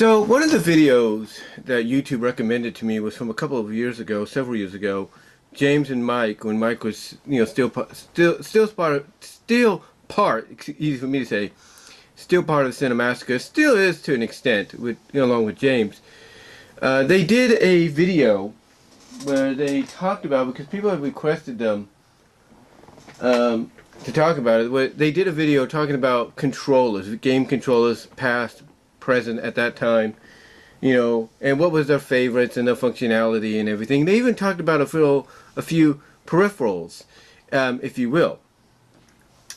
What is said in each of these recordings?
So one of the videos that YouTube recommended to me was from a couple of years ago, several years ago. James and Mike, when Mike was, easy for me to say, still part of the Cinemassacre, still is to an extent, with along with James. They did a video where they talked about, because people have requested them to talk about it. They did a video talking about controllers, game controllers, past, present at that time, and what was their favorites and their functionality and everything. They even talked about a few peripherals, if you will.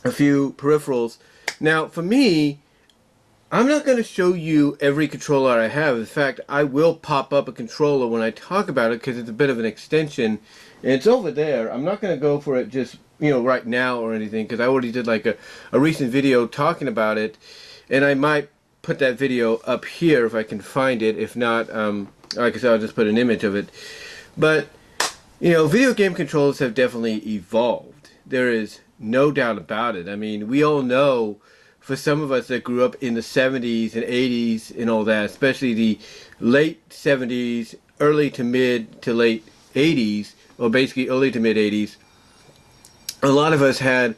A few peripherals. Now, for me, I'm not going to show you every controller I have. In fact, I will pop up a controller when I talk about it because it's a bit of an extension. And it's over there. I'm not going to go for it just, right now or anything, because I already did like a recent video talking about it. And I might put that video up here if I can find it. If not, like I said, I'll just put an image of it. But, video game controllers have definitely evolved. There is no doubt about it. I mean, we all know, for some of us that grew up in the 70s and 80s and all that, especially the late 70s, early to mid to late 80s, or basically early to mid 80s, a lot of us had,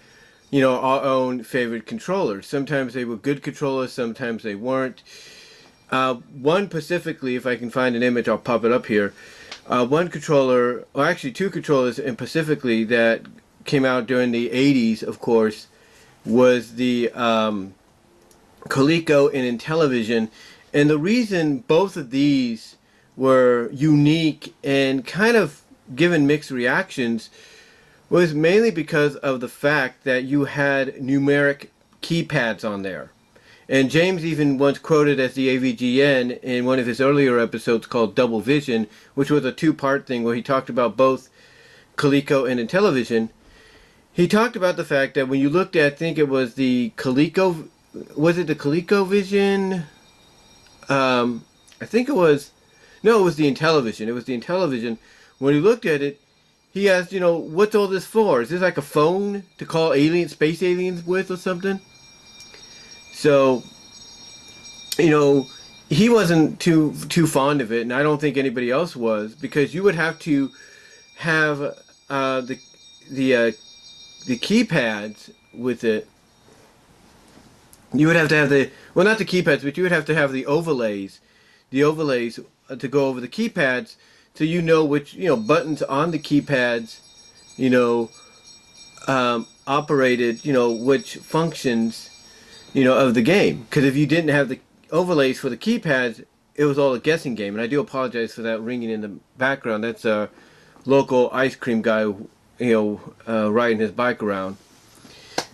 our own favorite controllers. Sometimes they were good controllers, sometimes they weren't. One specifically, if I can find an image, I'll pop it up here. One controller, or actually two controllers in specifically that came out during the 80s, of course, was the Coleco and Intellivision. And the reason both of these were unique and kind of given mixed reactions was mainly because of the fact that you had numeric keypads on there. And James even once quoted as the AVGN in one of his earlier episodes called Double Vision, which was a two-part thing where he talked about both Coleco and Intellivision. He talked about the fact that when you looked at, I think it was the Coleco, was it the ColecoVision? I think it was, no, it was the Intellivision. It was the Intellivision. When you looked at it, he asked, what's all this for? Is this like a phone to call space aliens with or something? So, he wasn't too fond of it, and I don't think anybody else was, because you would have to have the keypads with it. You would have to have well, not the keypads, but you would have to have the overlays to go over the keypads, so which buttons on the keypads operated which functions of the game. Because if you didn't have the overlays for the keypads, it was all a guessing game. And I do apologize for that ringing in the background. That's a local ice cream guy riding his bike around.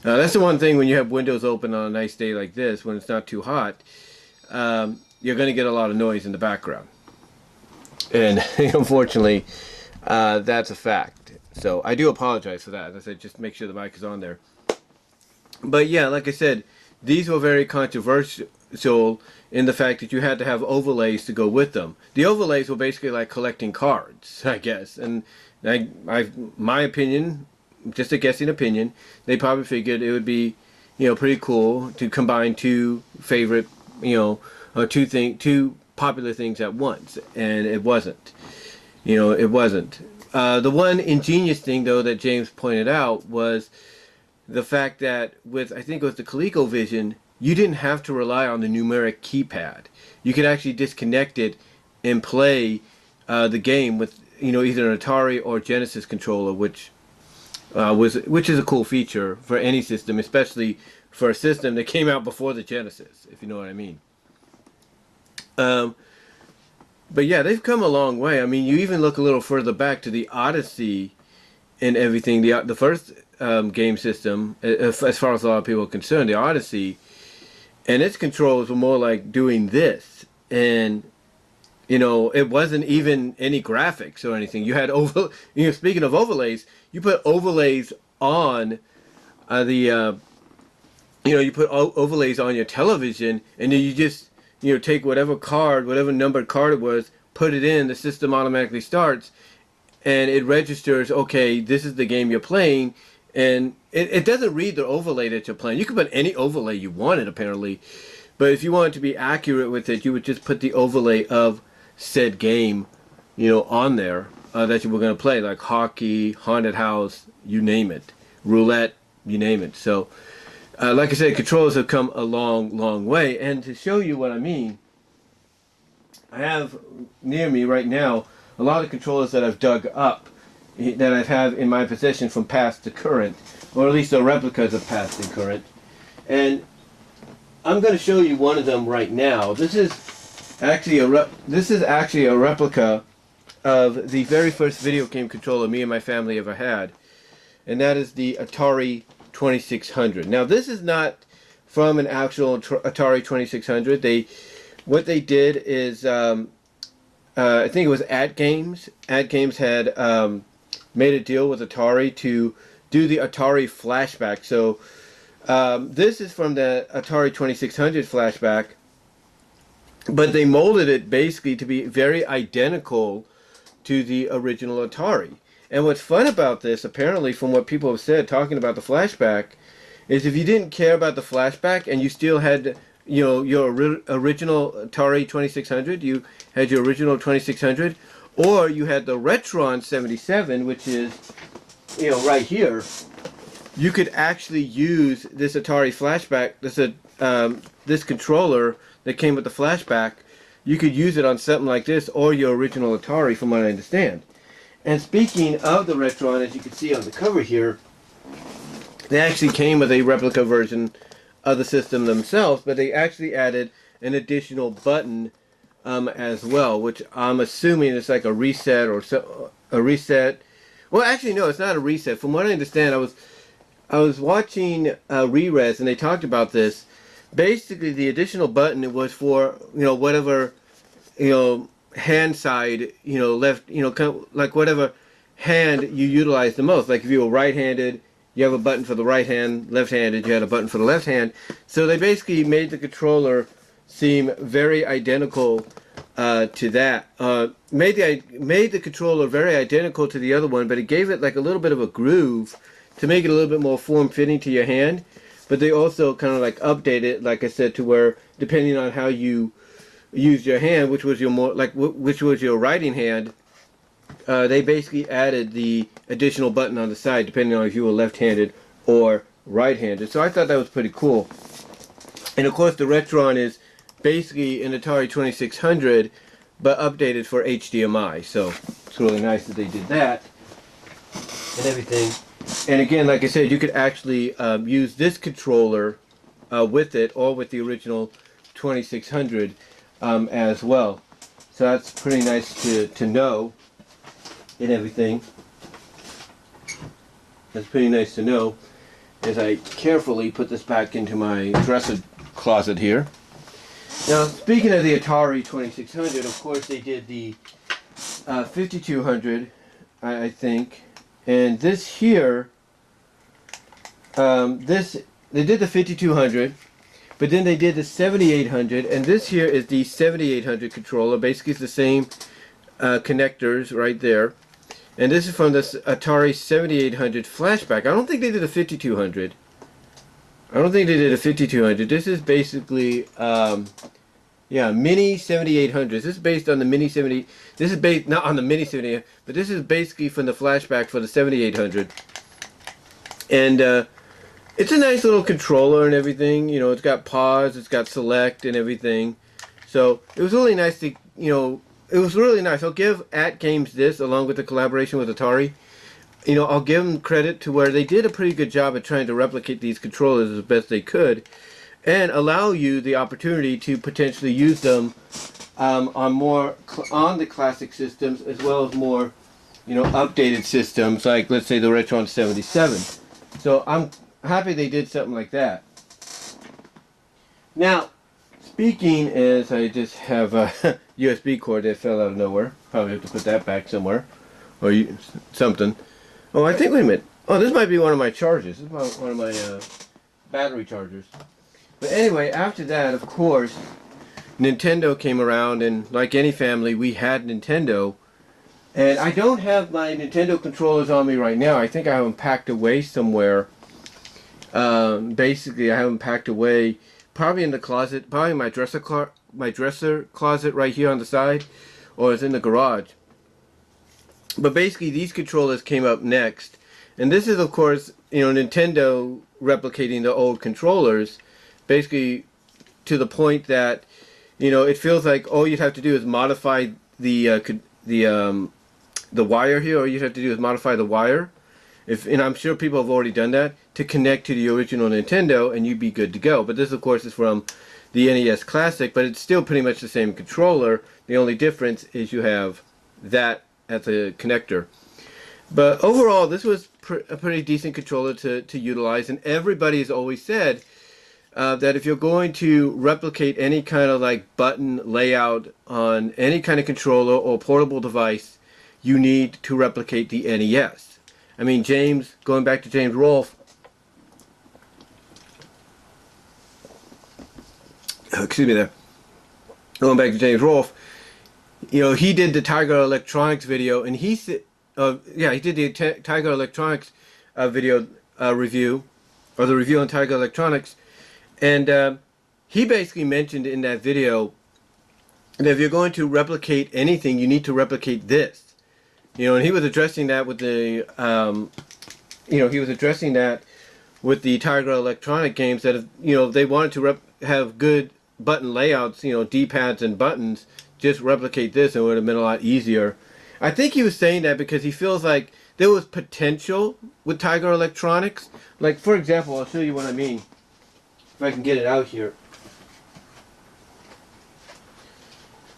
That's the one thing when you have windows open on a nice day like this, when it's not too hot, you're going to get a lot of noise in the background. And unfortunately, that's a fact. So I do apologize for that. As I said, just make sure the mic is on there. But yeah, like I said, these were very controversial in the fact that you had to have overlays to go with them. The overlays were basically like collecting cards, I guess. And my opinion, just a guessing opinion, they probably figured it would be, pretty cool to combine two favorite, or two popular things at once, and it wasn't. It wasn't. The one ingenious thing, though, that James pointed out was the fact that with, I think it was the ColecoVision, you didn't have to rely on the numeric keypad. You could actually disconnect it and play the game with, either an Atari or Genesis controller, which is a cool feature for any system, especially for a system that came out before the Genesis, if you know what I mean. But yeah, they've come a long way. I mean, you even look a little further back to the Odyssey and everything. The first game system, as far as a lot of people are concerned, the Odyssey, and its controls were more like doing this. And, it wasn't even any graphics or anything. You had speaking of overlays, you put overlays on you put overlays on your television, and then you just take whatever numbered card it was, put it in, the system automatically starts, and it registers, okay, this is the game you're playing, and it doesn't read the overlay that you're playing. You can put any overlay you wanted, apparently, But if you wanted to be accurate with it, you would just put the overlay of said game, on there that you were going to play, like hockey, haunted house, you name it, roulette, you name it. So, like I said, controllers have come a long, long way. And to show you what I mean, I have near me right now a lot of controllers that I've dug up that I have in my possession from past to current, or at least the replicas of past and current. And I'm going to show you one of them right now. This is actually a replica of the very first video game controller me and my family ever had, and that is the Atari 2600. Now this is not from an actual Atari 2600. What they did is I think it was At Games. At Games had made a deal with Atari to do the Atari flashback. So this is from the Atari 2600 flashback, but they molded it basically to be very identical to the original Atari. And what's fun about this, apparently from what people have said talking about the flashback, is if you didn't care about the flashback and you still had your original Atari 2600, you had your original 2600, or you had the Retron 77, which is right here, you could actually use this Atari flashback, this controller that came with the flashback. You could use it on something like this or your original Atari, from what I understand. And speaking of the Retron, as you can see on the cover here, they actually came with a replica version of the system themselves, but they actually added an additional button as well, which I'm assuming is like a reset or a reset. Well, actually, no, it's not a reset. From what I understand, I was watching Re-Res, and they talked about this. Basically, the additional button was for whatever hand side left kind of like whatever hand you utilize the most. Like if you were right-handed, you have a button for the right hand. Left-handed, you had a button for the left hand. So they basically made the controller seem very identical to that. Made the controller very identical to the other one, but it gave it like a little bit of a groove to make it a little bit more form-fitting to your hand. But they also kind of like updated it, like I said, to where depending on how you used your hand, which was your writing hand, they basically added the additional button on the side, depending on if you were left-handed or right-handed. So I thought that was pretty cool. And of course, the Retron is basically an Atari 2600, but updated for HDMI. So it's really nice that they did that and everything. And again, like I said, you could actually use this controller with it, or with the original 2600 as well. So that's pretty nice to know and everything. That's pretty nice to know as I carefully put this back into my dresser closet here. Now, speaking of the Atari 2600, of course they did the 5200, I think. And this here, they did the 5200, but then they did the 7800, and this here is the 7800 controller. Basically, it's the same connectors right there. And this is from this Atari 7800 flashback. I don't think they did a 5200. I don't think they did a 5200. This is basically, mini 7800s. This is based on the mini 70. This is based not on the mini 78, but this is basically from the flashback for the 7800. And it's a nice little controller and everything. It's got pause, it's got select and everything. So it was really nice to, it was really nice. I'll give At Games this, along with the collaboration with Atari. I'll give them credit to where they did a pretty good job at trying to replicate these controllers as best they could, and allow you the opportunity to potentially use them on the classic systems, as well as more, updated systems, like let's say the Retron 77. So I'm happy they did something like that. Now, speaking as I just have a USB cord that fell out of nowhere. Probably have to put that back somewhere, or something. Oh, I think, wait a minute. Oh, this might be one of my chargers. This is one of my battery chargers. But anyway, after that, of course, Nintendo came around, and like any family, we had Nintendo. And I don't have my Nintendo controllers on me right now. I think I have them packed away somewhere. Basically, I have them packed away probably in the closet, probably my dresser closet right here on the side, or it's in the garage. But basically, these controllers came up next, and this is, of course, Nintendo replicating the old controllers, basically to the point that it feels like all you'd have to do is modify the wire here. All you'd have to do is modify the wire. And I'm sure people have already done that to connect to the original Nintendo, and you'd be good to go. But this, of course, is from the NES Classic, but it's still pretty much the same controller. The only difference is you have that as a connector. But overall, this was a pretty decent controller to utilize, and everybody has always said that if you're going to replicate any kind of like button layout on any kind of controller or portable device, you need to replicate the NES. I mean, going back to James Rolfe, excuse me there, going back to James Rolfe, he did the Tiger Electronics video, and he said, he did the Tiger Electronics video review, or the review on Tiger Electronics, and he basically mentioned in that video that if you're going to replicate anything, you need to replicate this. And he was addressing that with the, Tiger Electronic games that, if they wanted to have good button layouts, D-pads and buttons, just replicate this and it would have been a lot easier. I think he was saying that because he feels like there was potential with Tiger Electronics. Like, for example, I'll show you what I mean. If I can get it out here.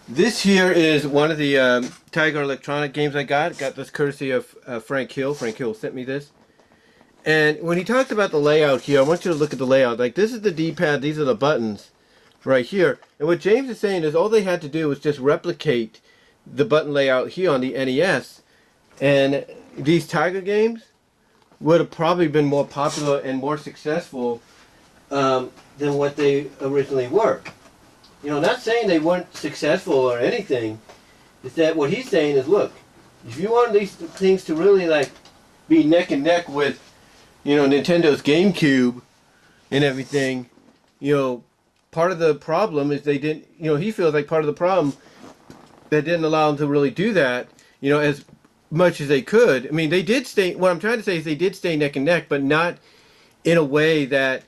This here is one of the Tiger Electronic games I got. Got this courtesy of Frank Hill. Frank Hill sent me this. And when he talks about the layout here, I want you to look at the layout. Like, this is the D-pad, these are the buttons right here. And what James is saying is all they had to do was just replicate the button layout here on the NES. And these Tiger games would have probably been more popular and more successful than what they originally were. Not saying they weren't successful or anything. It's that what he's saying is, look, if you want these things to really like be neck and neck with, Nintendo's GameCube and everything, part of the problem is they didn't, he feels like part of the problem that didn't allow them to really do that, as much as they could. I mean, they did stay, what I'm trying to say is they did stay neck and neck, but not in a way that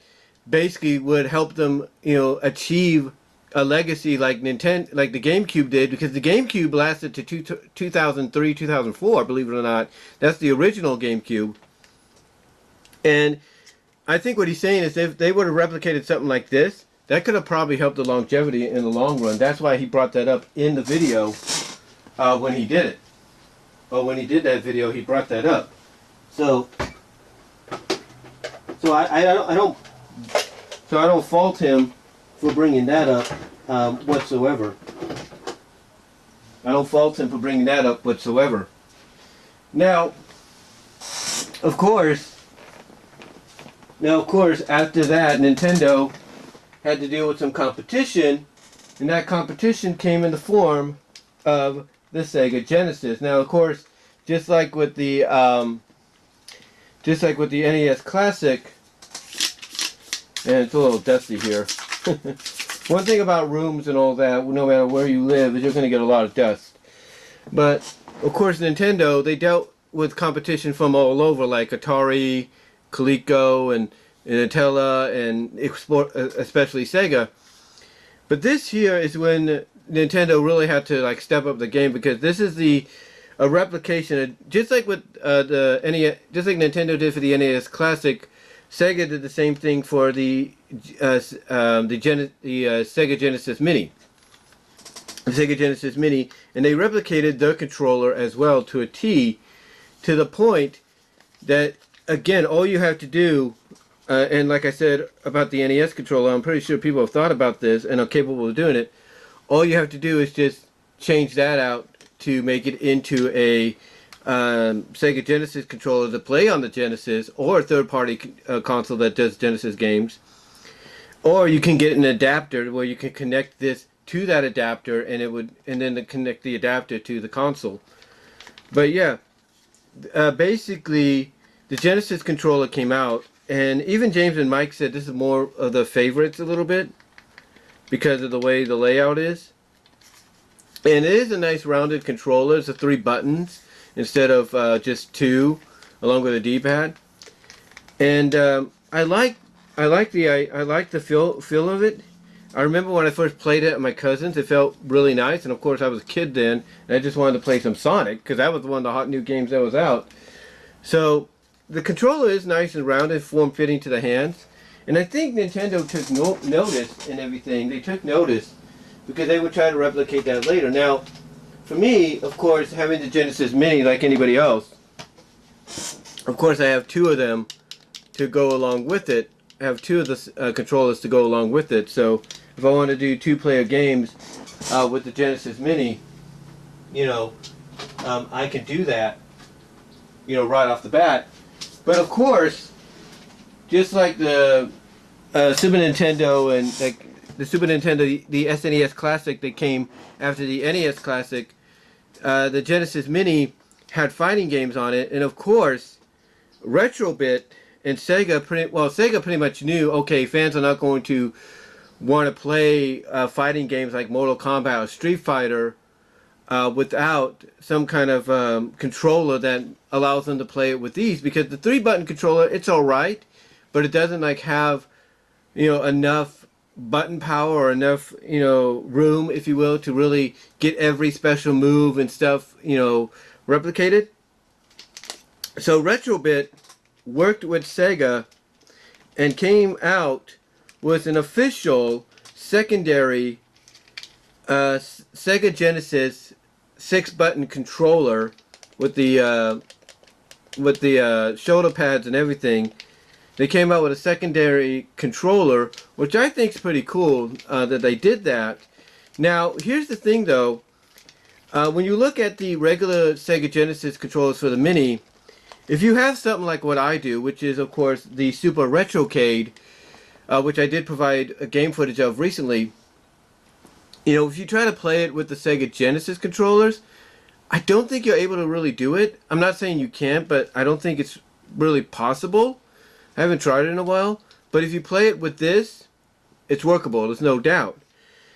basically would help them, achieve a legacy like Nintendo, like the GameCube did, because the GameCube lasted to 2003, 2004, believe it or not. That's the original GameCube. And I think what he's saying is if they would have replicated something like this, that could have probably helped the longevity in the long run. That's why he brought that up in the video when he did it. Or when he did that video, he brought that up. So I don't fault him for bringing that up whatsoever. I don't fault him for bringing that up whatsoever. Now, of course, after that, Nintendo had to deal with some competition, and that competition came in the form of the Sega Genesis. Now, of course, just like with the NES Classic, and it's a little dusty here. One thing about rooms and all that, no matter where you live, is you're going to get a lot of dust. But, of course, Nintendo, they dealt with competition from all over, like Atari, Coleco, and Nintella, and especially Sega. But this here is when Nintendo really had to like step up the game, because this is a replication of, just like with the NES, just like Nintendo did for the NES Classic. Sega did the same thing for the Sega Genesis Mini. The Sega Genesis Mini, and they replicated their controller as well to a T, to the point that, again, all you have to do, and like I said about the NES controller, I'm pretty sure people have thought about this and are capable of doing it. All you have to do is just change that out to make it into a Sega Genesis controller to play on the Genesis, or a third-party console that does Genesis games. Or you can get an adapter where you can connect this to that adapter, and then connect the adapter to the console. But yeah, basically the Genesis controller came out, and even James and Mike said this is more of the favorites a little bit because of the way the layout is. And it is a nice rounded controller. It's a 3 buttons instead of just 2, along with a D-pad. And I like the feel of it. I remember when I first played it at my cousin's, it felt really nice. And of course, I was a kid then, and I just wanted to play some Sonic because that was one of the hot new games that was out. So the controller is nice and rounded, form-fitting to the hands. And I think Nintendo took notice and everything. They took notice because they would try to replicate that later. Now, for me, of course, having the Genesis Mini like anybody else, of course I have 2 of them to go along with it. I have 2 of the controllers to go along with it. So if I want to do 2-player games with the Genesis Mini, I can do that, right off the bat. But of course, just like the Super Nintendo and like the Super Nintendo, the SNES Classic that came after the NES Classic, the Genesis Mini had fighting games on it, and of course, Retrobit and Sega pretty much knew, okay, fans are not going to want to play fighting games like Mortal Kombat or Street Fighter without some kind of controller that allows them to play it with these, because the 3-button controller, it's all right, but it doesn't like have enough button power or enough room, if you will, to really get every special move and stuff replicated. So Retrobit worked with Sega and came out with an official secondary Sega Genesis 6-button controller with the shoulder pads and everything. They came out with a secondary controller, which I think is pretty cool that they did that. Now, here's the thing though. When you look at the regular Sega Genesis controllers for the Mini, if you have something like what I do, which is of course the Super Retrocade, which I did provide a game footage of recently, if you try to play it with the Sega Genesis controllers, I don't think you're able to really do it. I'm not saying you can't, but I don't think it's really possible. I haven't tried it in a while, but if you play it with this, it's workable, there's no doubt.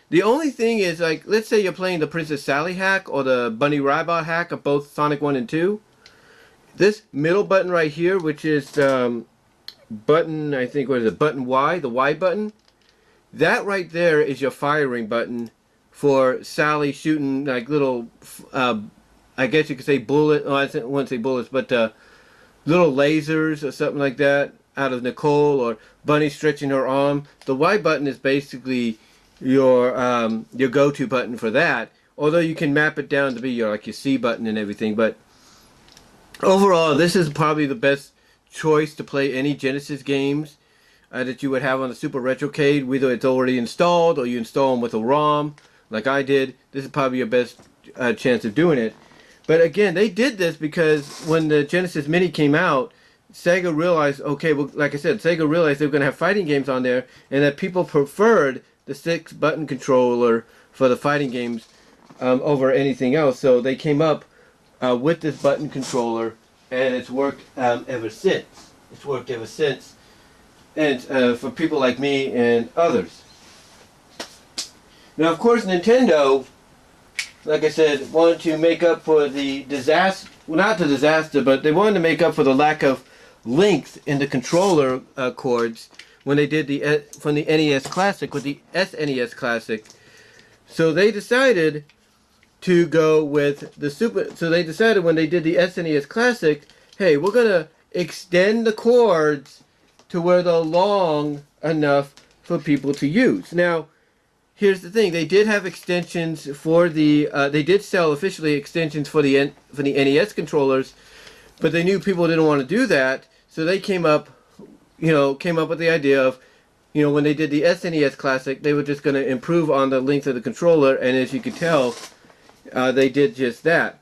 The only thing is, like, let's say you're playing the Princess Sally hack or the Bunny Rabbit hack of both Sonic 1 and 2. This middle button right here, which is button, I think, what is it, button Y, the Y button, that right there is your firing button for Sally shooting like little, I guess you could say bullet, oh, I wouldn't say bullets, but little lasers or something like that out of Nicole, or Bunny stretching her arm. The Y button is basically your go-to button for that, although you can map it down to be your C button and everything. But overall, this is probably the best choice to play any Genesis games that you would have on the Super Retrocade, whether it's already installed or you install them with a ROM like I did. This is probably your best chance of doing it. But again, they did this because when the Genesis Mini came out, Sega realized, okay, well, like I said, Sega realized they were going to have fighting games on there, and that people preferred the 6-button controller for the fighting games over anything else. So they came up with this button controller, and it's worked ever since. It's worked ever since, and for people like me and others. Now, of course, Nintendo, like I said, wanted to make up for the disaster, well, not the disaster, but they wanted to make up for the lack of length in the controller cords when they did from the NES Classic with the SNES Classic. So they decided to go with the so they decided when they did the SNES Classic, hey, we're going to extend the cords to where they're long enough for people to use. Now, here's the thing: they did have extensions for the. They did sell officially extensions for the NES controllers, but they knew people didn't want to do that, so they came up with the idea of, when they did the SNES Classic, they were just going to improve on the length of the controller, and as you can tell, they did just that.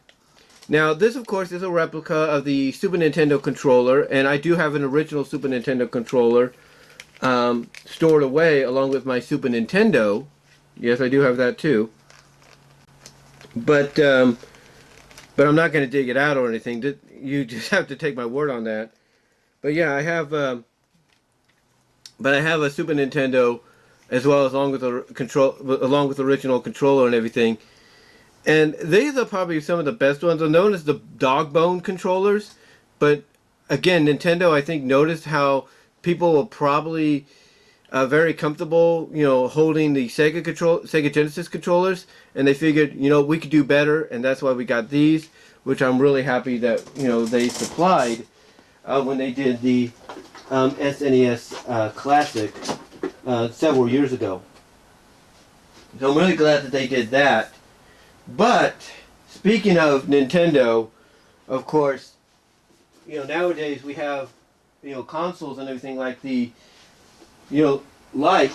Now, this, of course, is a replica of the Super Nintendo controller, and I do have an original Super Nintendo controller stored away along with my Super Nintendo. Yes, I do have that too. But I'm not going to dig it out or anything. You just have to take my word on that. But yeah, I have but I have a Super Nintendo as well, as along with the along with the original controller and everything. And these are probably some of the best ones. They're known as the dog bone controllers, but again, Nintendo, I think, noticed how people were probably very comfortable, holding the Sega Genesis controllers, and they figured, we could do better, and that's why we got these, which I'm really happy that they supplied when they did the SNES Classic several years ago. So I'm really glad that they did that. But speaking of Nintendo, of course, nowadays we have consoles and everything like the like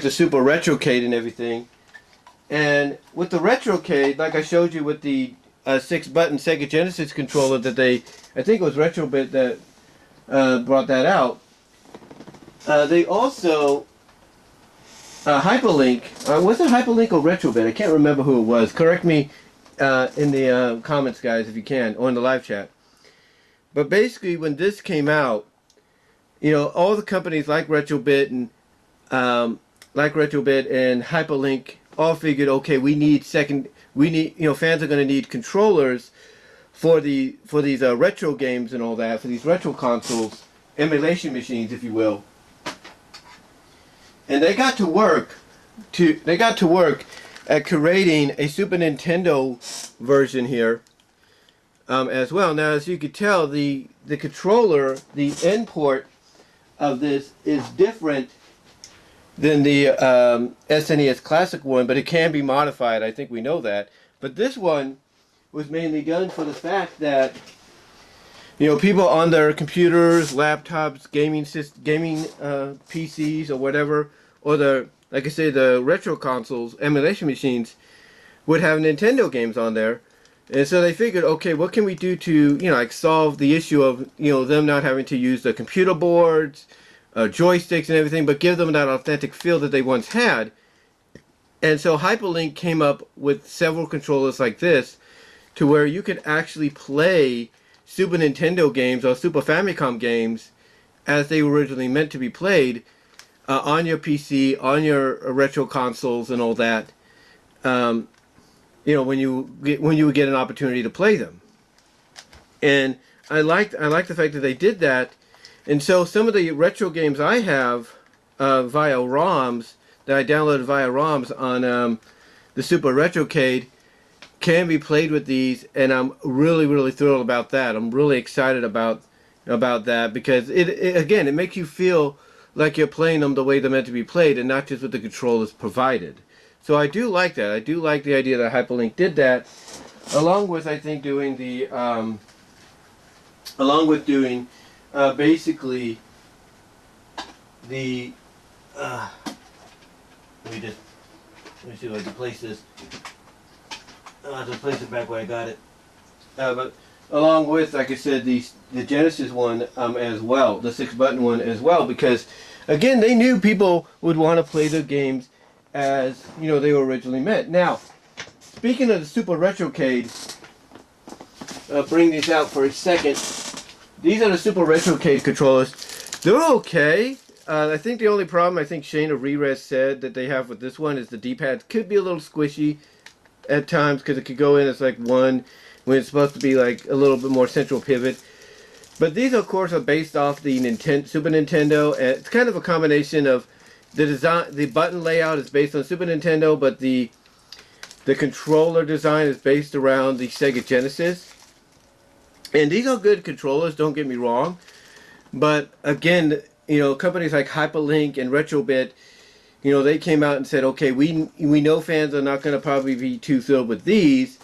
the Super Retrocade and everything. And with the Retrocade, like I showed you with the 6-button Sega Genesis controller that I think it was Retrobit that brought that out. They also Hyperlink, was it Hyperlink or Retrobit? I can't remember who it was. Correct me in the comments, guys, if you can, or in the live chat. But basically, when this came out, all the companies like Retrobit and Hyperlink all figured, okay, fans are going to need controllers for these retro games and all that, for these retro consoles, emulation machines, if you will. And they got to work at creating a Super Nintendo version here as well. Now, as you could tell, the controller, the end port of this is different than the SNES Classic one, but it can be modified. I think we know that. But this one was mainly done for the fact that people on their computers, laptops, gaming PCs or whatever, or like I say, the retro consoles, emulation machines, would have Nintendo games on there. And so they figured, okay, what can we do to, solve the issue of, them not having to use the computer boards, joysticks and everything, but give them that authentic feel that they once had. And so Hyperlink came up with several controllers like this, to where you could actually play Super Nintendo games or Super Famicom games as they were originally meant to be played on your PC, on your retro consoles and all that. When you would get an opportunity to play them. And I like the fact that they did that. And so some of the retro games I have via ROMs, that I downloaded via ROMs on the Super Retrocade, can be played with these, and I'm really, really thrilled about that. I'm really excited about that, because it makes you feel like you're playing them the way they're meant to be played, and not just what the controllers provided. So I do like that. I do like the idea that Hyperlink did that, along with, I think, doing the basically the let me see if I can place this. I'll have to place it back where I got it. But along with, like I said, the Genesis one as well, the 6-button one as well, because again, they knew people would want to play the games as they were originally meant. Now, speaking of the Super Retrocade, I'll bring these out for a second. These are the Super Retrocade controllers. They're okay. I think the only problem, I think Shane of Re-Res said, that they have with this one is the D-pad could be a little squishy at times, because it could go in as like one when it's supposed to be like a little bit more central pivot. But these, of course, are based off the Super Nintendo. And it's kind of a combination of the design. The button layout is based on Super Nintendo, but the controller design is based around the Sega Genesis. And these are good controllers, don't get me wrong. But again, companies like Hyperlink and Retrobit, they came out and said, okay, we know fans are not going to probably be too thrilled with these.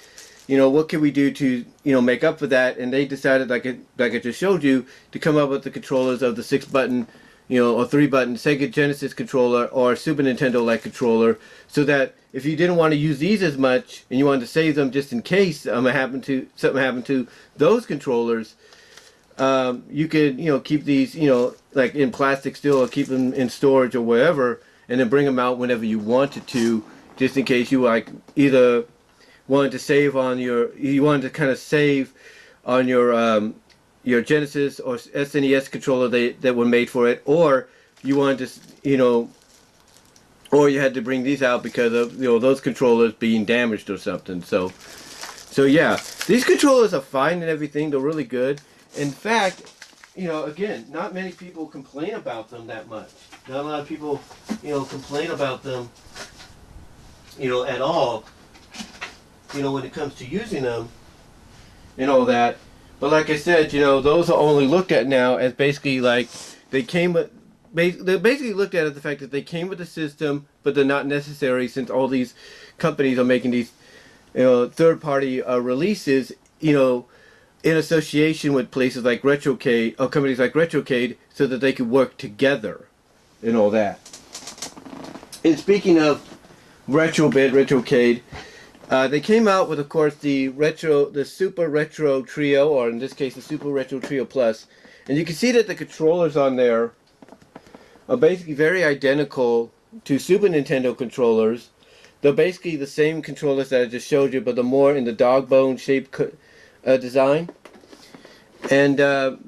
What can we do to, make up for that? And they decided, like I just showed you, to come up with the controllers of the 6-button, or 3-button Sega Genesis controller or Super Nintendo-like controller, so that if you didn't want to use these as much and you wanted to save them just in case something happened to those controllers, you could, keep these, like in plastic still, or keep them in storage or wherever, and then bring them out whenever you wanted to, just in case you wanted to save on your your Genesis or SNES controller that were made for it, or you wanted to, or you had to bring these out because of those controllers being damaged or something. So yeah, these controllers are fine and everything. They're really good. In fact, again, not many people complain about them that much. Not a lot of people, complain about them, at all, when it comes to using them and all that. But like I said, those are only looked at now as basically like they came with, they're basically looked at as the fact that they came with the system, but they're not necessary since all these companies are making these, third-party releases, in association with places like Retrocade, or companies like Retrocade, so that they could work together and all that. And speaking of Retrocade, they came out with, of course, the Super Retro Trio, or in this case, the Super Retro Trio Plus. And you can see that the controllers on there are basically very identical to Super Nintendo controllers. They're basically the same controllers that I just showed you, but they're more in the dog bone shape design. And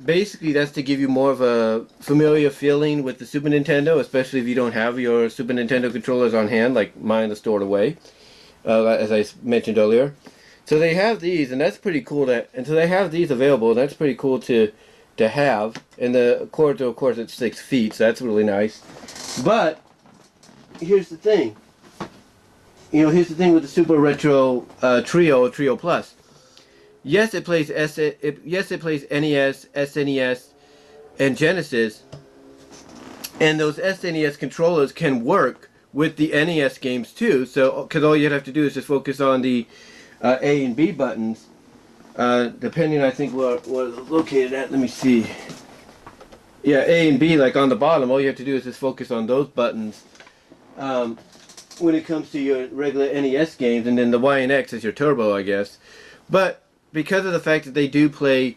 basically that's to give you more of a familiar feeling with the Super Nintendo, especially if you don't have your Super Nintendo controllers on hand, like mine are stored away, as I mentioned earlier. So they have these, and that's pretty cool. And so they have these available. That's pretty cool to have. And the cord, of course, it's 6 feet, so that's really nice. But here's the thing. Here's the thing with the Super Retro Trio or Trio Plus. Yes, it plays NES, SNES, and Genesis, and those SNES controllers can work with the NES games too. So, because all you'd have to do is just focus on the A and B buttons, depending, I think, where it's located at. Let me see. Yeah, A and B, like on the bottom. All you have to do is just focus on those buttons. When it comes to your regular NES games, and then the Y and X is your turbo, I guess. But because of the fact that they do play,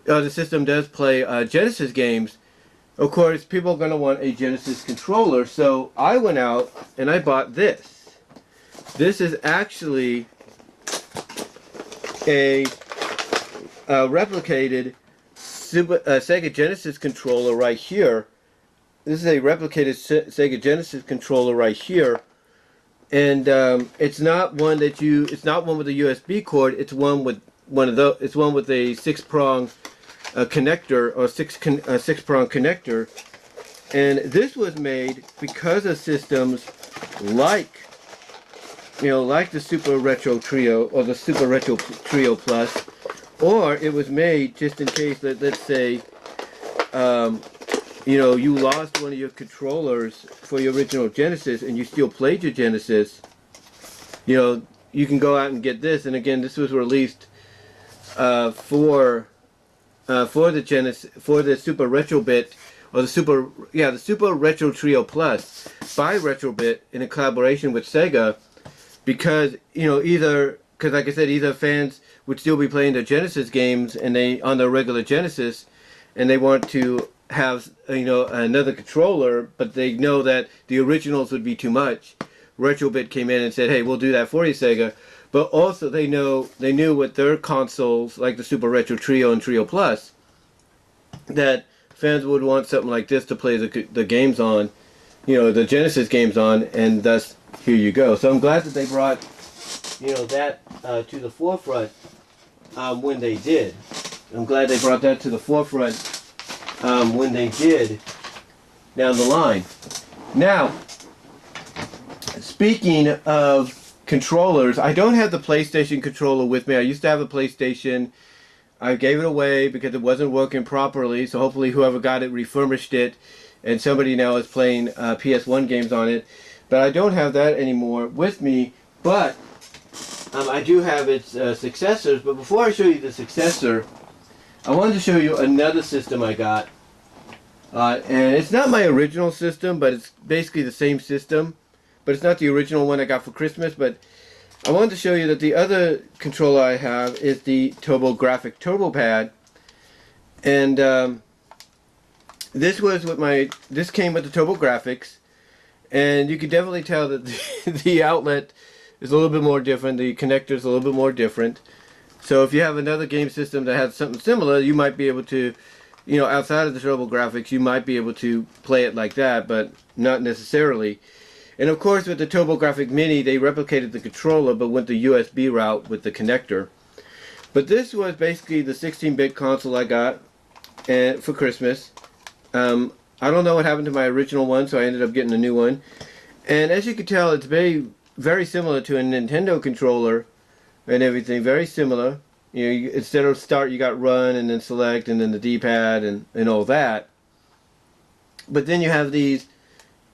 the system does play Genesis games, of course, people are going to want a Genesis controller. So I went out and I bought this. This is actually a replicated Sega Genesis controller right here. This is a replicated Sega Genesis controller right here. And it's not one that it's not one with a USB cord. It's one with It's one with a 6-prong connector, or 6-prong connector. And this was made because of systems like the Super Retro Trio or the Super Retro Trio Plus, or it was made just in case that, let's say, you lost one of your controllers for your original Genesis and you still played your Genesis, you can go out and get this. And again, this was released for the Genesis, for the Super Retrobit, or the Super Retro Trio Plus by Retrobit in a collaboration with Sega, because because like I said, either fans would still be playing their Genesis games and they on their regular Genesis, and they want to have another controller, but they know that the originals would be too much. Retrobit came in and said, "Hey, we'll do that for you, Sega." But also they knew with their consoles like the Super Retro Trio and Trio Plus that fans would want something like this to play the games on, the Genesis games on, and thus here you go. So I'm glad that they brought that to the forefront when they did. I'm glad they brought that to the forefront when they did down the line. Now, speaking of controllers, I don't have the PlayStation controller with me. I used to have a PlayStation. I gave it away because it wasn't working properly, so hopefully whoever got it refurbished it and somebody now is playing PS1 games on it. But I don't have that anymore with me, but I do have its successors. But before I show you the successor, I wanted to show you another system I got. And it's not my original system, but it's basically the same system. But it's not the original one I got for Christmas. But I wanted to show you that the other controller I have is the TurboGrafx Turbo Pad. And this came with the TurboGrafx. And you can definitely tell that the outlet is a little bit more different. The connector is a little bit more different. So if you have another game system that has something similar, you might be able to, outside of the TurboGrafx, you might be able to play it like that, but not necessarily. And of course, with the TurboGrafx Mini, they replicated the controller, but went the USB route with the connector. But this was basically the 16-bit console I got for Christmas. I don't know what happened to my original one, so I ended up getting a new one. And as you can tell, it's very, very similar to a Nintendo controller and everything. Very similar. Instead of start, you got run and then select and then the D-pad and all that. But then you have these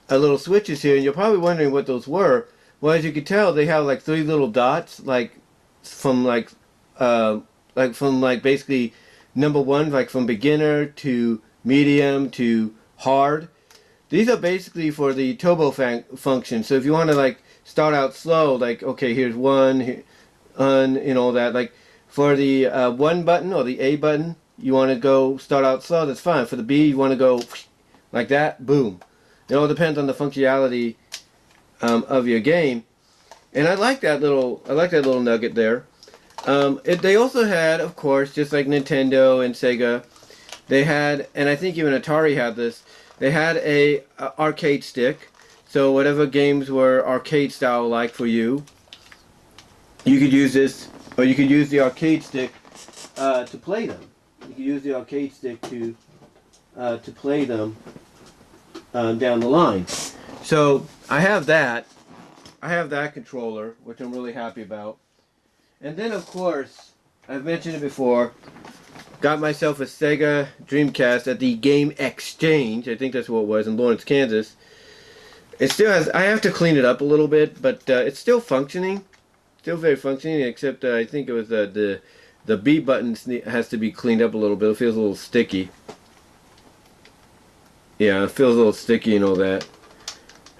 little switches here, and you're probably wondering what those were. Well, as you can tell, they have like 3 little dots, from basically number 1, like from beginner to medium to hard. These are basically for the turbo function. So if you want to like start out slow, like okay, here's 1, and all that. Like for the 1 button or the A button, you want to go start out slow. That's fine. For the B, you want to go like that. Boom. It all depends on the functionality of your game. And I like that little nugget there. They also had, of course, just like Nintendo and Sega, they had, and I think even Atari had this, they had a arcade stick. So whatever games were arcade style like for you, you could use this, or you could use the arcade stick to play them. You could use the arcade stick to play them down the line. So I have that. I have that controller, which I'm really happy about. And then, of course, I've mentioned it before, got myself a Sega Dreamcast at the Game Exchange. I think that's what it was, in Lawrence, Kansas. It still has, I have to clean it up a little bit, but it's still functioning. Still very functioning, except I think it was the B button has to be cleaned up a little bit. It feels a little sticky. Yeah, it feels a little sticky and all that.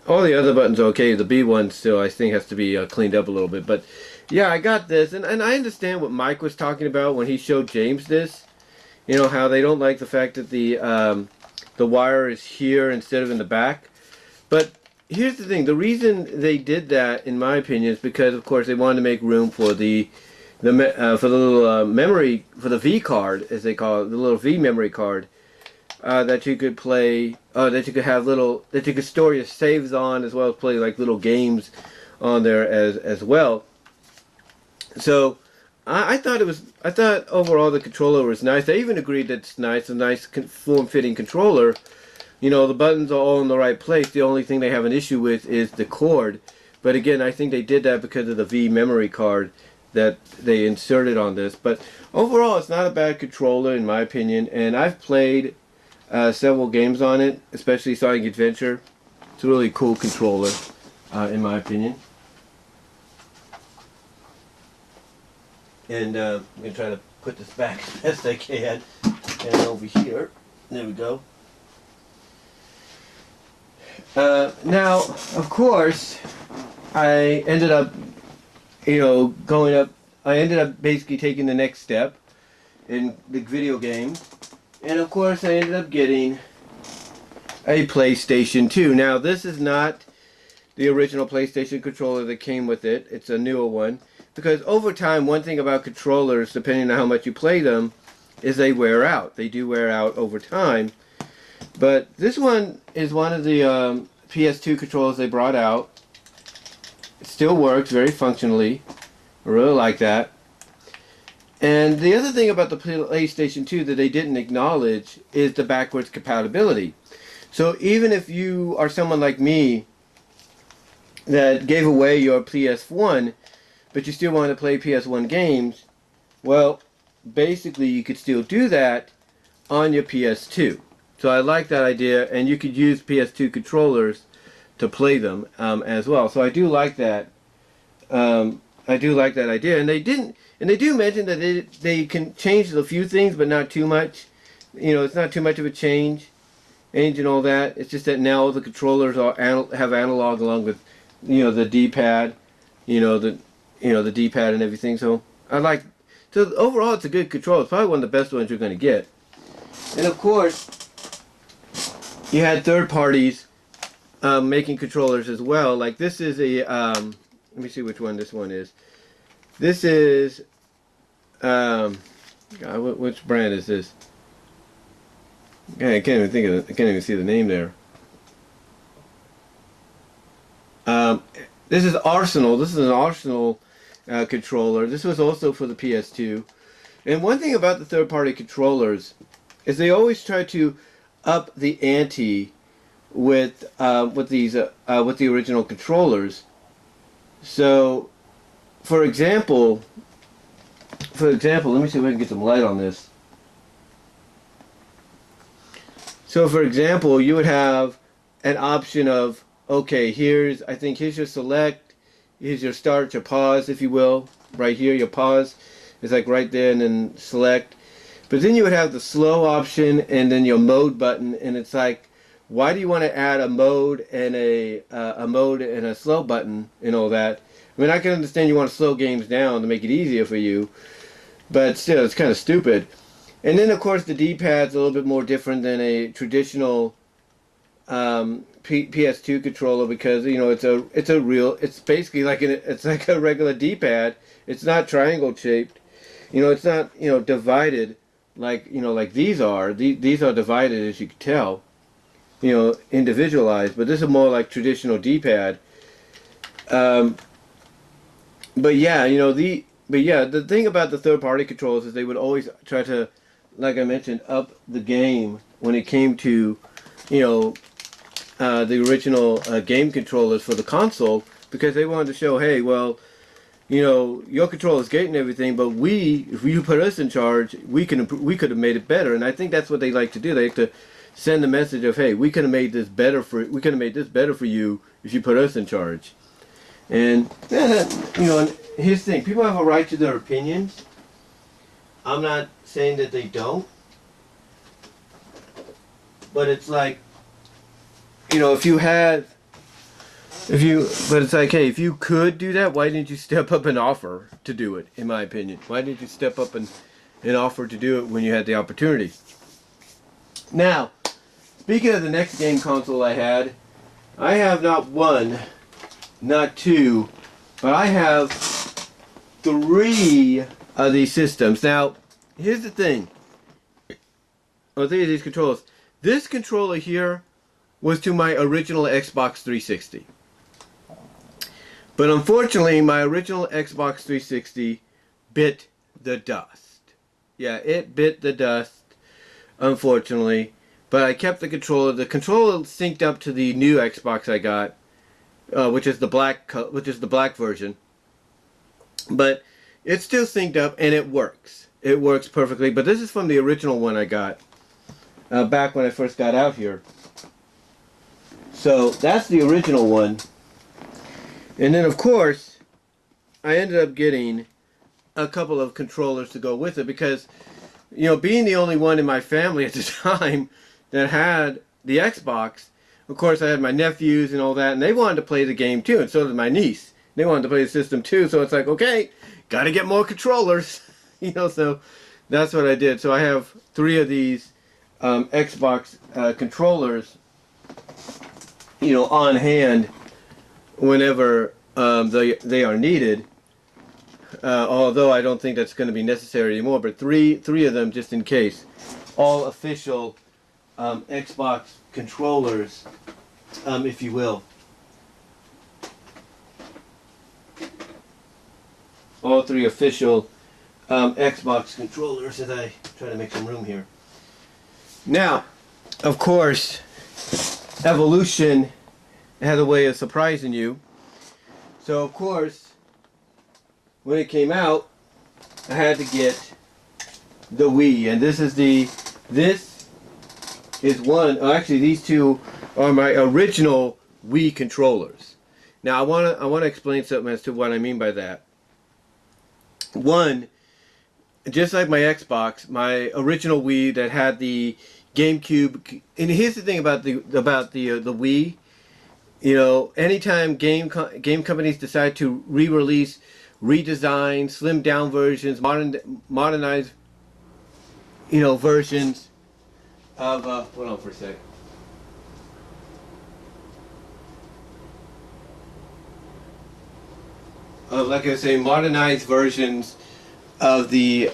All the other buttons are okay. The B one still, I think, has to be cleaned up a little bit. But yeah, I got this, and I understand what Mike was talking about when he showed James this. How they don't like the fact that the wire is here instead of in the back. But here's the thing: the reason they did that, in my opinion, is because, of course, they wanted to make room for the little memory, for the V card, as they call it, the little V memory card. That you could play, that you could store your saves on, as well as play like little games on there as well. So I thought overall the controller was nice. I even agreed that it's nice, a nice form-fitting controller. The buttons are all in the right place. The only thing they have an issue with is the cord. But again, I think they did that because of the V memory card that they inserted on this. But overall, it's not a bad controller in my opinion, and I've played several games on it, especially Sonic Adventure. It's a really cool controller, in my opinion. And I'm going to try to put this back as best I can. And over here, there we go. Now, of course, I ended up, I ended up basically taking the next step in the video game. And of course I ended up getting a PlayStation 2. Now this is not the original PlayStation controller that came with it. It's a newer one. Because over time, one thing about controllers, depending on how much you play them, is they wear out. They do wear out over time. But this one is one of the PS2 controllers they brought out. It still works very functionally. I really like that. And the other thing about the PlayStation 2 that they didn't acknowledge is the backwards compatibility. So even if you are someone like me that gave away your PS1, but you still want to play PS1 games, well, basically you could still do that on your PS2. So I like that idea, and you could use PS2 controllers to play them as well. So I do like that. I do like that idea, and they do mention that they can change a few things, but not too much. It's not too much of a change and all that. It's just that now the controllers have analog along with, the D-pad, the D-pad and everything. So so overall it's a good controller. It's probably one of the best ones you're going to get. And of course, you had third parties making controllers as well. Like this is a let me see which one this one is. This is God, which brand is this? I can't even think of it. I can't even see the name there. Um, this is Arsenal. This is an Arsenal controller. This was also for the PS2. And one thing about the third-party controllers is they always try to up the ante with the original controllers. So, for example, let me see if I can get some light on this. So, for example, you would have an option of, okay, here's your select, here's your start, your pause, if you will. Right here, your pause is like right there, and then select. But then you would have the slow option, and then your mode button, and it's like, why do you want to add a mode and a slow button and all that? I mean, I can understand you want to slow games down to make it easier for you, but still, it's kind of stupid. And then, of course, the D-pad's a little bit more different than a traditional PS2 controller, because it's basically like it's like a regular D-pad. It's not triangle shaped. It's not divided like these are. These are divided, as you can tell. Individualized, but this is more like traditional D-pad. But yeah, the thing about the third-party controllers is they would always try to, like I mentioned, up the game when it came to, the original game controllers for the console, because they wanted to show, hey, well, your controller is great and everything, but if you put us in charge, we could have made it better. And I think that's what they like to do. They like to send the message of, hey, we could have made this better for you if you put us in charge. And and here's the thing: people have a right to their opinions. I'm not saying that they don't, but it's like, but it's like, hey, if you could do that, why didn't you step up and offer to do it? In my opinion, why didn't you step up and offer to do it when you had the opportunity? Now, speaking of the next game console I have not one, not two, but I have 3 of these systems. Now, here's the thing. 3 of these controllers. This controller here was to my original Xbox 360. But unfortunately, my original Xbox 360 bit the dust. Yeah, it bit the dust, unfortunately. But I kept the controller. The controller synced up to the new Xbox I got, which is the black version. But it's still synced up, and it works. It works perfectly. But this is from the original one I got back when I first got out here. So that's the original one. And then, of course, I ended up getting a couple of controllers to go with it because, being the only one in my family at the time that had the Xbox, of course, I had my nephews and all that, and they wanted to play the game too, and so did my niece. They wanted to play the system too, so it's like, okay, gotta get more controllers, so that's what I did. So I have 3 of these Xbox controllers, on hand whenever they are needed. Although I don't think that's going to be necessary anymore, but three of them just in case. All official Xbox controllers, if you will. All 3 official Xbox controllers, as I try to make some room here. Now, of course, evolution has a way of surprising you. So, of course, when it came out, I had to get the Wii, and this is one. Actually, these 2 are my original Wii controllers. Now, I want to explain something as to what I mean by that. One, just like my Xbox, my original Wii that had the GameCube. And here's the thing about the Wii. Anytime game companies decide to re-release, redesign, slim down versions, modernized, versions of hold on for a sec. Like I say, modernized versions of the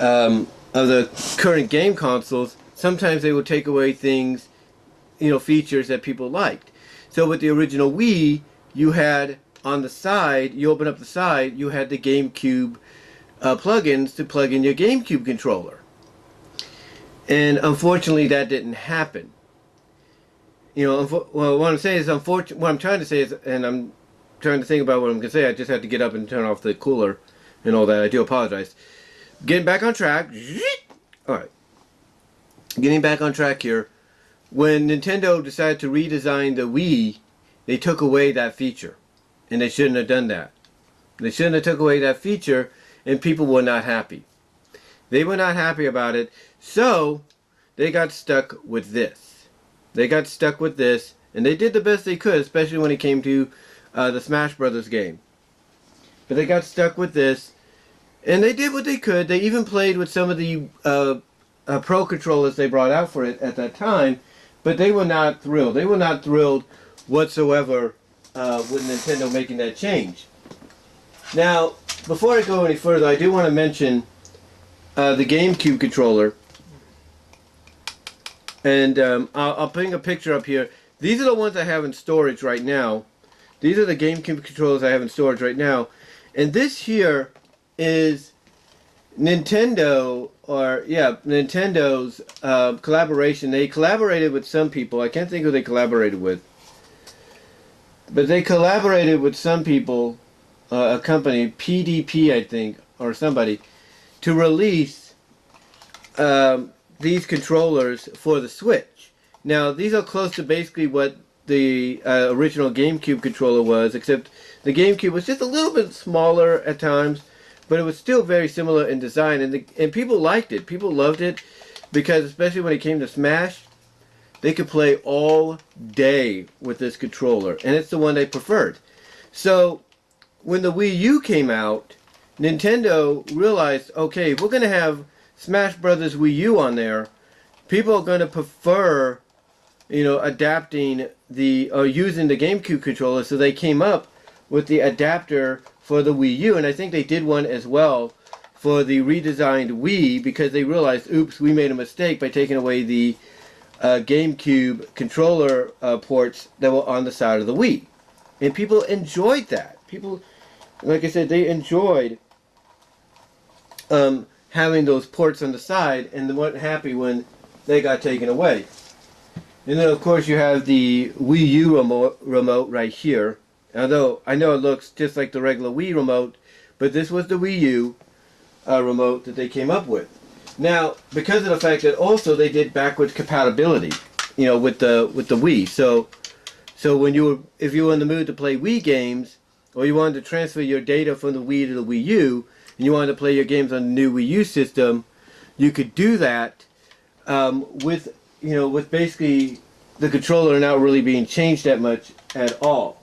current game consoles, sometimes they would take away things, features that people liked. So with the original Wii, you had on the side, you open up the side, you had the GameCube plugins to plug in your GameCube controller. And unfortunately, that didn't happen. Well, what I'm saying is, what I'm trying to say is, and I'm trying to think about what I'm going to say. I just had to get up and turn off the cooler and all that. I do apologize. Getting back on track. All right. Getting back on track here. When Nintendo decided to redesign the Wii, they took away that feature. And they shouldn't have done that. They shouldn't have took away that feature, and people were not happy. They were not happy about it, so they got stuck with this. They got stuck with this, and they did the best they could, especially when it came to the Smash Brothers game. But they got stuck with this, and they did what they could. They even played with some of the Pro controllers they brought out for it at that time, but they were not thrilled. They were not thrilled whatsoever with Nintendo making that change. Now, before I go any further, I do want to mention the GameCube controller. And I'll bring a picture up here. These are the ones I have in storage right now. These are the GameCube controllers I have in storage right now. And this here is Nintendo, Nintendo's collaboration. They collaborated with some people. I can't think who they collaborated with. But they collaborated with some people, a company, PDP I think, or somebody, to release these controllers for the Switch. Now, these are close to basically what the original GameCube controller was, except the GameCube was just a little bit smaller at times, but it was still very similar in design, and people liked it. People loved it because, especially when it came to Smash, they could play all day with this controller, and it's the one they preferred. So, when the Wii U came out, Nintendo realized, okay, if we're going to have Smash Brothers Wii U on there, people are going to prefer, adapting or using the GameCube controller, so they came up with the adapter for the Wii U, and I think they did one as well for the redesigned Wii, because they realized, oops, we made a mistake by taking away the GameCube controller ports that were on the side of the Wii. And people enjoyed that. People, like I said, they enjoyed having those ports on the side, and they weren't happy when they got taken away. And then, of course, you have the Wii U remote right here. Although, I know it looks just like the regular Wii remote, but this was the Wii U remote that they came up with. Now, because of the fact that also they did backwards compatibility, with the Wii. So when if you were in the mood to play Wii games, or you wanted to transfer your data from the Wii to the Wii U, and you wanted to play your games on the new Wii U system, you could do that with basically the controller not really being changed that much at all.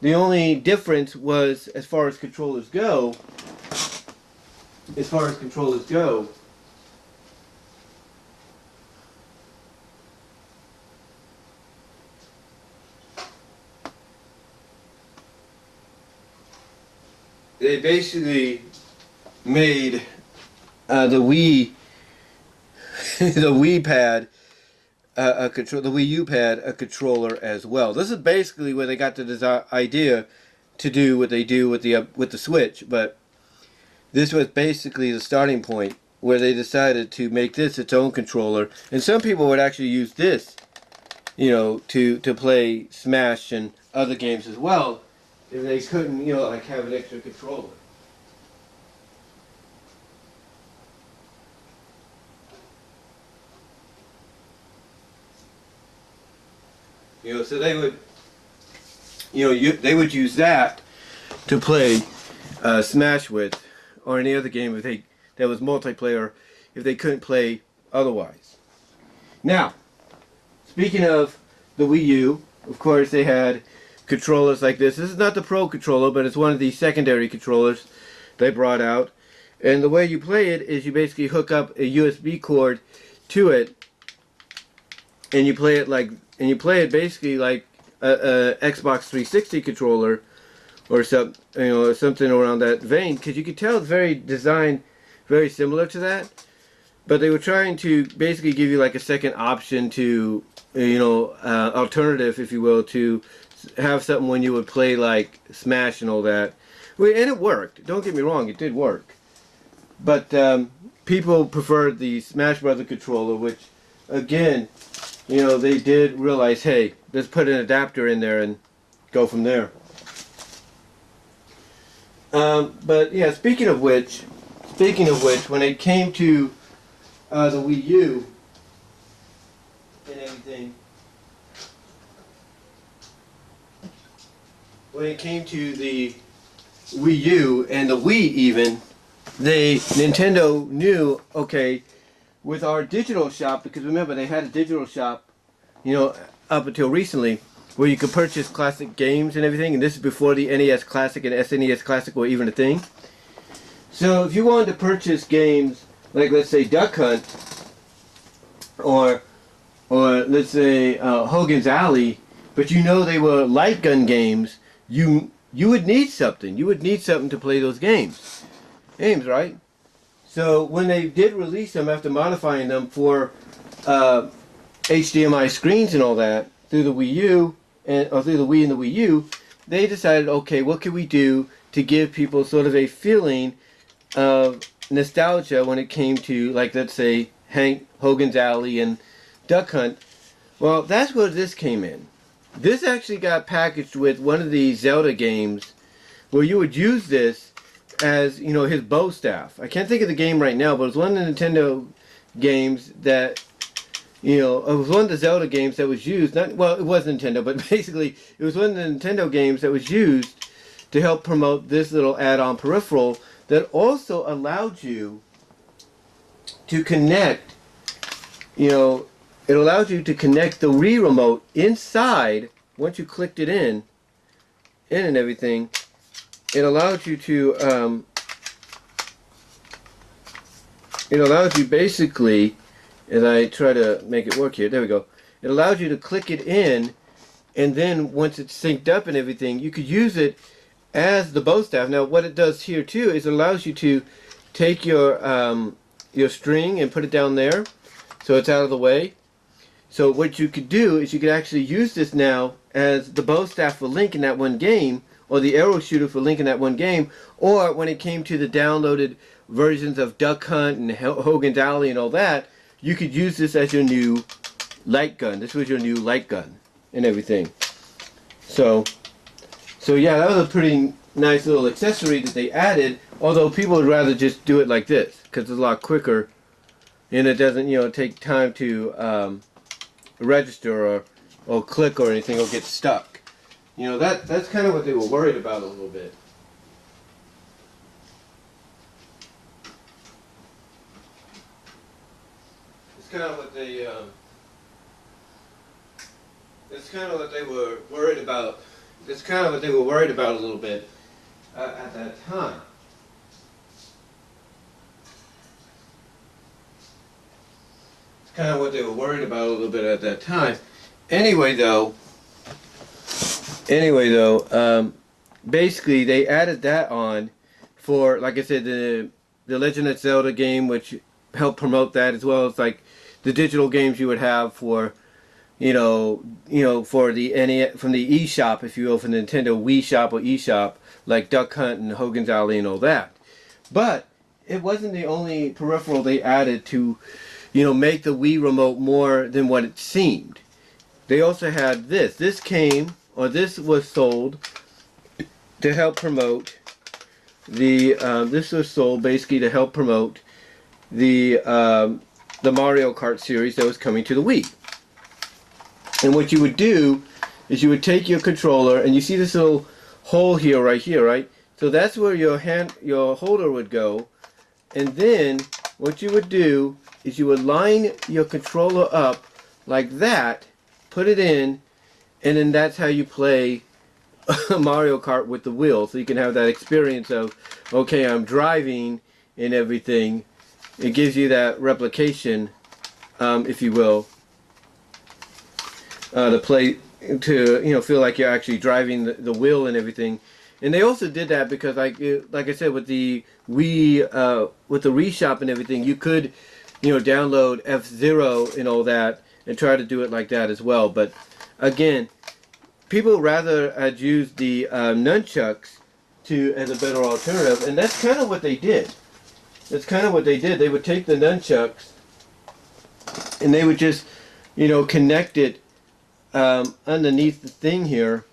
The only difference was, as far as controllers go, they basically made the Wii the Wii pad the Wii U pad a controller as well. This is basically where they got the idea to do what they do with the Switch, but this was basically the starting point where they decided to make this its own controller. And some people would actually use this, to play Smash and other games as well, if they couldn't, have an extra controller. So they would, they would use that to play Smash with, or any other game that was multiplayer, if they couldn't play otherwise. Now, speaking of the Wii U, of course they had controllers like this. This is not the Pro controller, but it's one of the secondary controllers they brought out. And the way you play it is you basically hook up a USB cord to it, and you play it basically like a Xbox 360 controller, or something around that vein, because you can tell it's very designed very similar to that. But they were trying to basically give you like a second option to, alternative, if you will, to have something when you would play like Smash and all that. Well, and it worked. Don't get me wrong, it did work. But people preferred the Smash Brothers controller, which, again, they did realize, hey, let's put an adapter in there and go from there. But yeah, speaking of which, when it came to the Wii U and everything, when it came to the Wii U and the Wii even, Nintendo knew, okay, with our digital shop, because remember they had a digital shop, up until recently, where you could purchase classic games and everything, and this is before the NES Classic and SNES Classic were even a thing. So if you wanted to purchase games like, let's say, Duck Hunt, or let's say Hogan's Alley, but they were light gun games, you would need something. You would need something to play those games, right? So when they did release them after modifying them for HDMI screens and all that through the Wii U or through the Wii and the Wii U, they decided, okay, what can we do to give people sort of a feeling of nostalgia when it came to, like, let's say, Hogan's Alley and Duck Hunt. Well, that's where this came in. This actually got packaged with one of the Zelda games where you would use this as, his bow staff. I can't think of the game right now, but it was one of the Nintendo games that, it was one of the Zelda games that was used, it was Nintendo, but basically it was one of the Nintendo games that was used to help promote this little add-on peripheral that also allowed you to connect, it allowed you to connect the Wii remote inside. Once you clicked it in and everything, it allowed you to, it allowed you basically, as I try to make it work here, there we go. It allowed you to click it in, and then once it's synced up and everything, you could use it as the bow staff. Now, what it does here too is it allows you to take your string and put it down there, so it's out of the way. So what you could do is you could actually use this now as the bow staff for Link in that one game, or the arrow shooter for Link in that one game, or when it came to the downloaded versions of Duck Hunt and Hogan's Alley and all that, you could use this as your new light gun. This was your new light gun and everything. So yeah, that was a pretty nice little accessory that they added, although people would rather just do it like this because it's a lot quicker and it doesn't take time to register or click or anything or get stuck. That's kind of what they were worried about a little bit. It's kind of what they it's kind of what they were worried about. It's kind of what they were worried about a little bit at that time. It's kind of what they were worried about a little bit at that time. Anyway, though, basically they added that on for, like I said, the Legend of Zelda game, which helped promote that, as well as like the digital games you would have for, for the NES, from the eShop, if you will, from the Nintendo Wii Shop or eShop, like Duck Hunt and Hogan's Alley and all that. But it wasn't the only peripheral they added to, make the Wii remote more than what it seemed. They also had this. This was sold to help promote this was sold basically to help promote the Mario Kart series that was coming to the Wii. And what you would do is you would take your controller, and you see this little hole here, right? So that's where your holder would go. And then what you would do is you would line your controller up like that, put it in, and then that's how you play Mario Kart with the wheel. So you can have that experience of, okay, I'm driving and everything. It gives you that replication, if you will, to play, to feel like you're actually driving the wheel and everything. And they also did that because, like I said, with the Wii, with the reshop and everything, you could, download F-Zero and all that and try to do it like that as well. But again, people rather had used the nunchucks as a better alternative, and that's kind of what they did. That's kind of what they did. They would take the nunchucks and they would just, connect it underneath the thing here,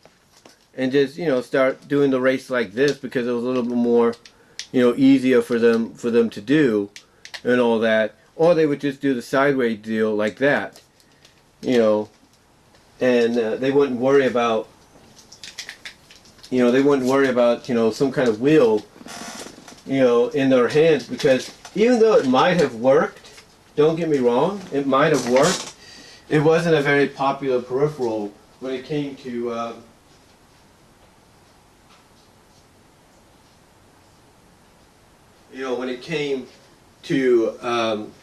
and just start doing the race like this because it was a little bit more easier for them to do and all that. Or they would just do the sideways deal like that, and they wouldn't worry about some kind of wheel in their hands, because even though it might have worked, don't get me wrong, it might have worked, it wasn't a very popular peripheral when it came to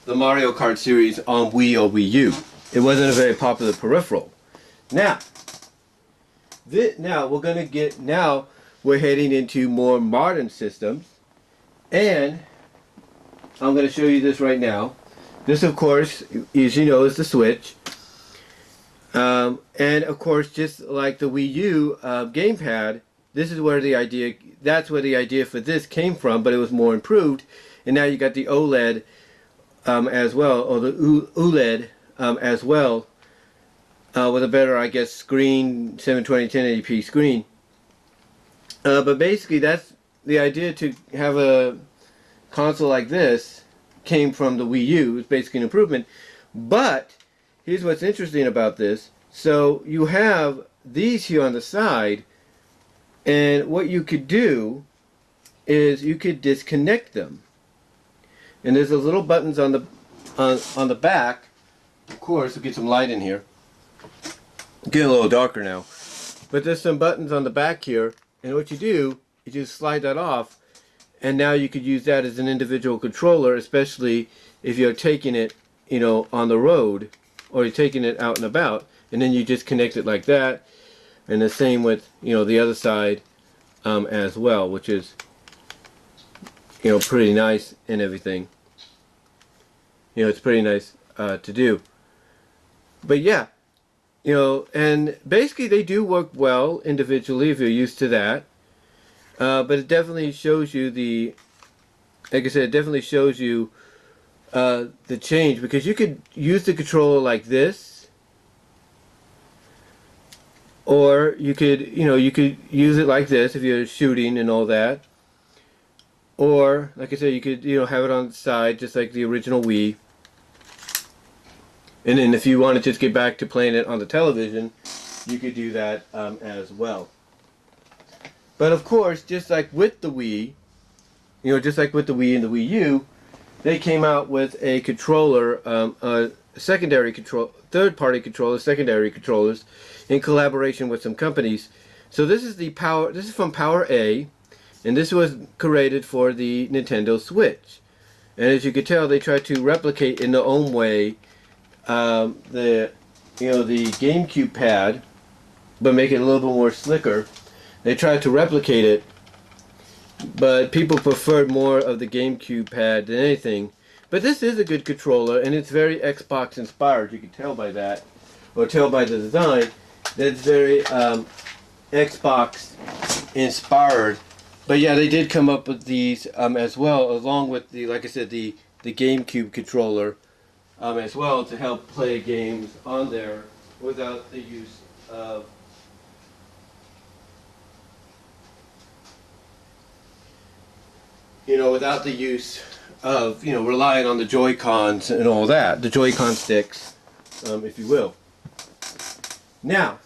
the Mario Kart series on Wii or Wii U. It wasn't a very popular peripheral. Now we're heading into more modern systems, and I'm going to show you this right now. This, of course, as you know, is the Switch. And of course, just like the Wii U gamepad, that's where the idea for this came from, but it was more improved. And now you got the OLED as well, or the OLED as well, with a better, I guess, screen, 720 1080p screen. But basically, that's the idea, to have a console like this came from the Wii U. It's basically an improvement. But here's what's interesting about this. So you have these here on the side, and what you could do is you could disconnect them. And there's those little buttons on the back. Of course, we'll get some light in here. Getting a little darker now. But there's some buttons on the back here, and what you do is just slide that off, and now you could use that as an individual controller, especially if you're taking it, on the road, or you're taking it out and about, and then you just connect it like that. And the same with, the other side as well, which is, pretty nice and everything. It's pretty nice to do. But yeah, and basically they do work well individually if you're used to that. But it definitely shows you like I said, it definitely shows you the change, because you could use the controller like this, or you could use it like this if you're shooting and all that, or like I said, you could have it on the side just like the original Wii. And then if you want to just get back to playing it on the television, you could do that as well. But of course, just like with the Wii, just like with the Wii and the Wii U, they came out with a controller, third-party controllers, secondary controllers, in collaboration with some companies. So this is from Power A, and this was created for the Nintendo Switch. And as you can tell, they tried to replicate in their own way the GameCube pad, but make it a little bit more slicker. They tried to replicate it, but people preferred more of the GameCube pad than anything. But this is a good controller, and it's very Xbox inspired. You can tell by that, or tell by the design, that it's very Xbox inspired. But yeah, they did come up with these as well, along with like I said, the GameCube controller as well, to help play games on there without the use of relying on the Joy-Cons and all that, the Joy-Con sticks, if you will. Now,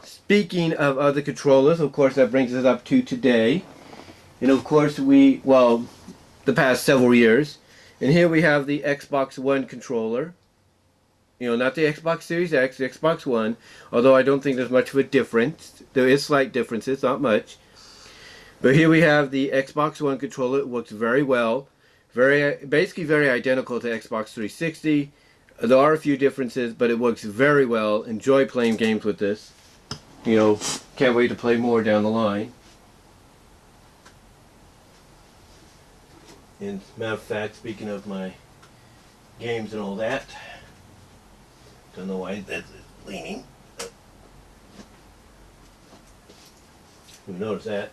speaking of other controllers, of course, that brings us up to today. And of course, the past several years. And here we have the Xbox One controller. Not the Xbox Series X, the Xbox One. Although I don't think there's much of a difference. There is slight differences, not much. But here we have the Xbox One controller. It works very well. Basically very identical to Xbox 360. There are a few differences, but it works very well. Enjoy playing games with this. Can't wait to play more down the line. And matter of fact, speaking of my games and all that, don't know why that's leaning. You notice that.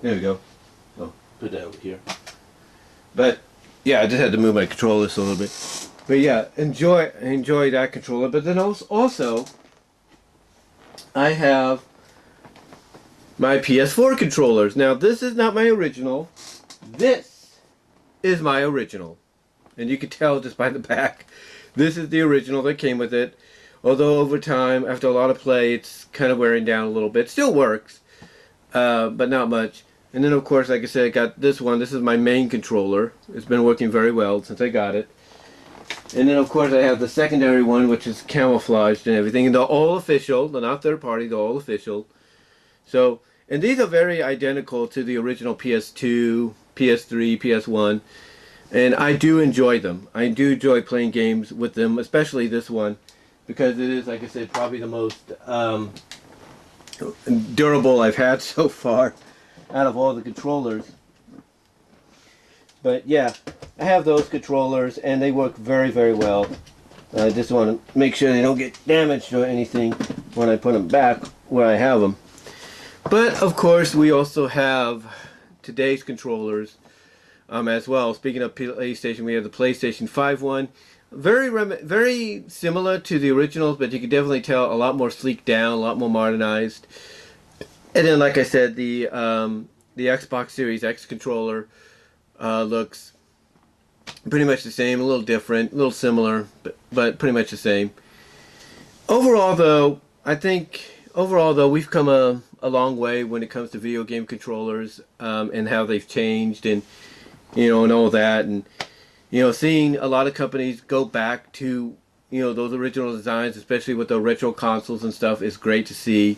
There we go. Oh, put that over here. But yeah, I just had to move my controller a little bit. But yeah, enjoy that controller. But then also I have my PS4 controllers. Now this is not my original. This is my original. And you can tell just by the back. This is the original that came with it. Although over time, after a lot of play, it's kind of wearing down a little bit. Still works, but not much. And then of course, like I said, I got this one. This is my main controller. It's been working very well since I got it. And then of course I have the secondary one, which is camouflaged and everything. And they're all official. They're not third party. They're all official. So, and these are very identical to the original PS2, PS3, PS1. And I do enjoy them. I do enjoy playing games with them, especially this one, because it is, like I said, probably the most durable I've had so far out of all the controllers. But yeah, I have those controllers and they work very, very well. I just want to make sure they don't get damaged or anything when I put them back where I have them. But of course, we also have today's controllers as well. Speaking of PlayStation, we have the PlayStation 5 one. Very similar to the originals, but you can definitely tell a lot more sleek down, a lot more modernized. And then, like I said, the Xbox Series X controller looks pretty much the same, a little different, a little similar, but pretty much the same. Overall, though, I think we've come a long way when it comes to video game controllers and how they've changed and and all that, and seeing a lot of companies go back to those original designs, especially with the retro consoles and stuff, is great to see.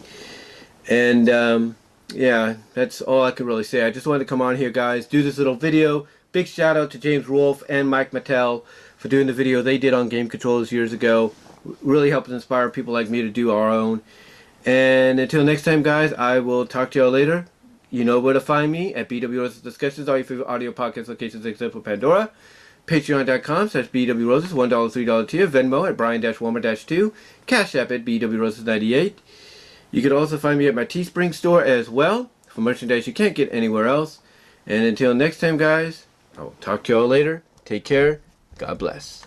And yeah, that's all I can really say. I just wanted to come on here, guys, do this little video. Big shout out to James Rolfe and Mike Matei for doing the video they did on game controllers years ago. Really helped inspire people like me to do our own. And until next time, guys, I will talk to y'all later. You know where to find me at BW Roses Discussions, all your favorite audio podcast locations except for Pandora. Patreon.com/BW Roses, $1, $3 tier. Venmo at Brian-Warmer-2. Cash App at BW Roses 98. You can also find me at my Teespring store as well for merchandise you can't get anywhere else. And until next time, guys, I will talk to y'all later. Take care. God bless.